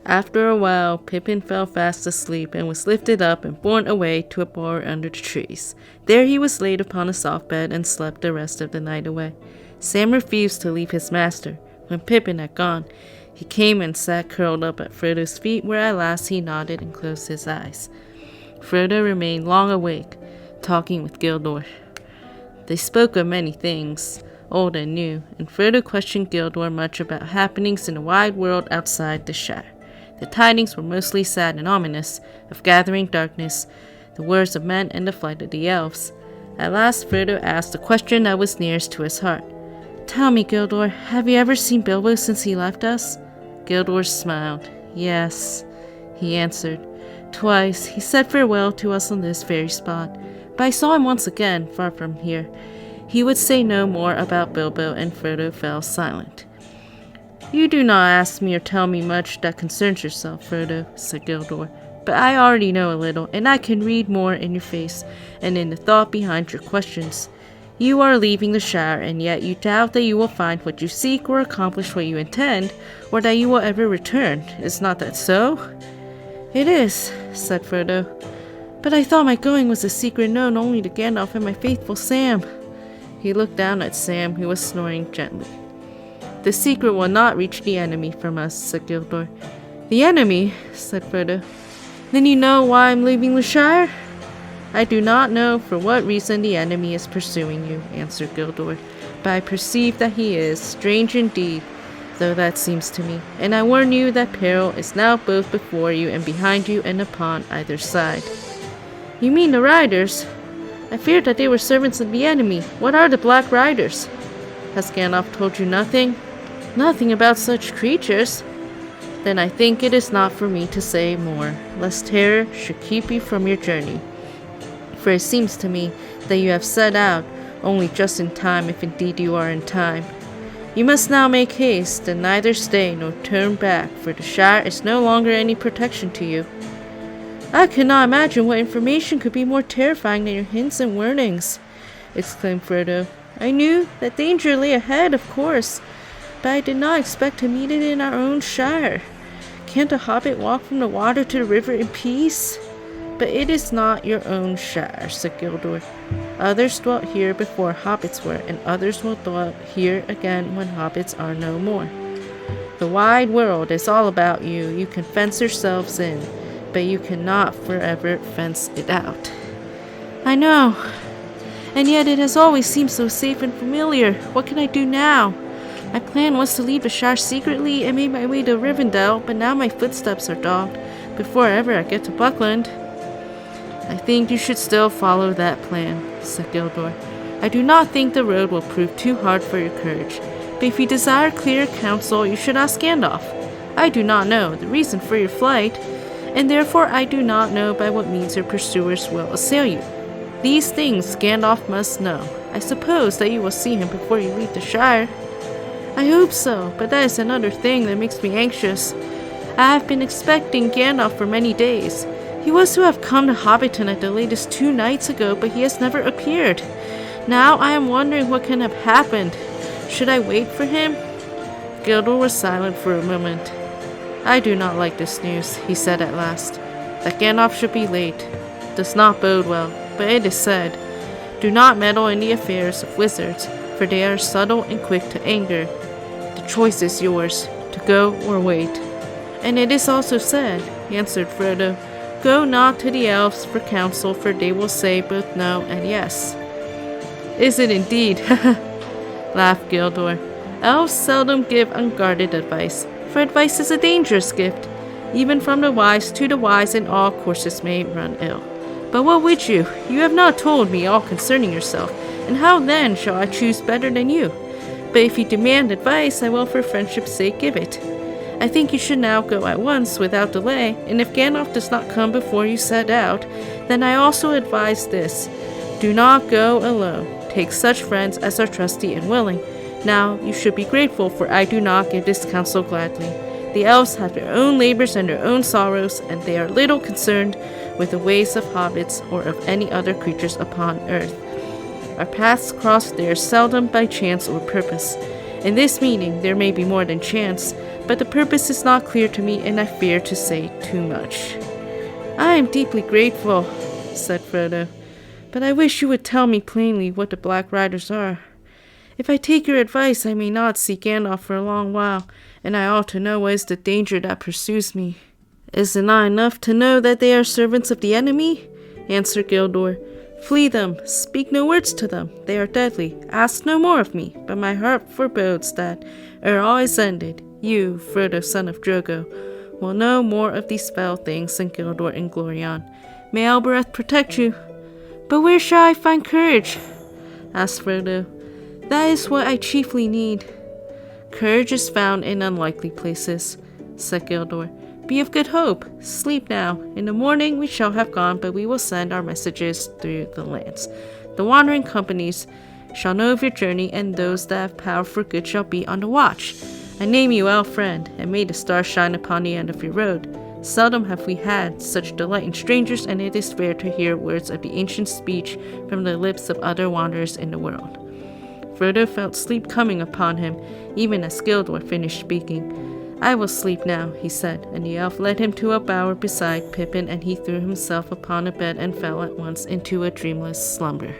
After a while, Pippin fell fast asleep and was lifted up and borne away to a bower under the trees. There he was laid upon a soft bed and slept the rest of the night away. Sam refused to leave his master. When Pippin had gone, he came and sat curled up at Frodo's feet, where at last he nodded and closed his eyes. Frodo remained long awake, talking with Gildor. They spoke of many things, old and new, and Frodo questioned Gildor much about happenings in the wide world outside the Shire. The tidings were mostly sad and ominous, of gathering darkness, the wars of men, and the flight of the elves. At last Frodo asked the question that was nearest to his heart. "Tell me, Gildor, have you ever seen Bilbo since he left us?" Gildor smiled. "Yes," he answered. "Twice he said farewell to us on this very spot, but I saw him once again, far from here." He would say no more about Bilbo, and Frodo fell silent. "You do not ask me or tell me much that concerns yourself, Frodo," said Gildor, "but I already know a little, and I can read more in your face and in the thought behind your questions. You are leaving the Shire, and yet you doubt that you will find what you seek or accomplish what you intend, or that you will ever return. Is not that so?" "It is," said Frodo, "but I thought my going was a secret known only to Gandalf and my faithful Sam." He looked down at Sam, who was snoring gently. "The secret will not reach the enemy from us," said Gildor. "The enemy?" said Frodo. "Then you know why I'm leaving the Shire?" "I do not know for what reason the enemy is pursuing you," answered Gildor, "but I perceive that he is, strange indeed, though that seems to me, and I warn you that peril is now both before you and behind you and upon either side." "You mean the riders? I feared that they were servants of the enemy. What are the Black Riders?" "Has Gandalf told you nothing?" "Nothing about such creatures." "Then I think it is not for me to say more, lest terror should keep you from your journey. For it seems to me that you have set out only just in time, if indeed you are in time. You must now make haste, and neither stay nor turn back, for the Shire is no longer any protection to you." "I cannot imagine what information could be more terrifying than your hints and warnings," exclaimed Frodo. "I knew that danger lay ahead, of course, but I did not expect to meet it in our own Shire. Can't a hobbit walk from the water to the river in peace?" "But it is not your own Shire," said Gildor. "Others dwelt here before hobbits were, and others will dwell here again when hobbits are no more. The wide world is all about you. You can fence yourselves in, but you cannot forever fence it out." "I know, and yet it has always seemed so safe and familiar. What can I do now? My plan was to leave the Shire secretly and make my way to Rivendell, but now my footsteps are dogged before ever I get to Buckland." "I think you should still follow that plan," said Gildor. "I do not think the road will prove too hard for your courage, but if you desire clear counsel, you should ask Gandalf. I do not know the reason for your flight, and therefore I do not know by what means your pursuers will assail you. These things Gandalf must know. I suppose that you will see him before you leave the Shire." "I hope so, but that is another thing that makes me anxious. I have been expecting Gandalf for many days. He was to have come to Hobbiton at the latest 2 nights ago, but he has never appeared. Now I am wondering what can have happened. Should I wait for him?" Gildor was silent for a moment. "I do not like this news," he said at last. "That Gandalf should be late does not bode well, but it is said, 'Do not meddle in the affairs of wizards, for they are subtle and quick to anger.' The choice is yours, to go or wait." "And it is also said," answered Frodo, "Go not to the elves for counsel, for they will say both no and yes." "Is it indeed?" laughed Gildor. "Elves seldom give unguarded advice, for advice is a dangerous gift. Even from the wise to the wise, and all courses may run ill. But what would you? You have not told me all concerning yourself, and how then shall I choose better than you? But if you demand advice, I will for friendship's sake give it. I think you should now go at once, without delay, and if Gandalf does not come before you set out, then I also advise this. Do not go alone. Take such friends as are trusty and willing. Now, you should be grateful, for I do not give this counsel gladly. The elves have their own labors and their own sorrows, and they are little concerned with the ways of hobbits or of any other creatures upon earth. Our paths cross there seldom by chance or purpose. In this meeting there may be more than chance, but the purpose is not clear to me, and I fear to say too much." "I am deeply grateful," said Frodo, "but I wish you would tell me plainly what the Black Riders are. If I take your advice, I may not see Gandalf for a long while, and I ought to know what is the danger that pursues me." "Is it not enough to know that they are servants of the enemy?" answered Gildor. "Flee them, speak no words to them, they are deadly. Ask no more of me, but my heart forebodes that, ere all is ended, you, Frodo son of Drogo, will know more of these fell things than Gildor and Glorion. May Elbereth protect you." "But where shall I find courage?" asked Frodo. "That is what I chiefly need." "Courage is found in unlikely places," said Gildor. "Be of good hope. Sleep now. In the morning we shall have gone, but we will send our messages through the lands. The wandering companies shall know of your journey, and those that have power for good shall be on the watch. I name you our friend, and may the stars shine upon the end of your road. Seldom have we had such delight in strangers, and it is rare to hear words of the ancient speech from the lips of other wanderers in the world." Frodo felt sleep coming upon him, even as Gildor finished speaking. "I will sleep now," he said, and the elf led him to a bower beside Pippin, and he threw himself upon a bed and fell at once into a dreamless slumber.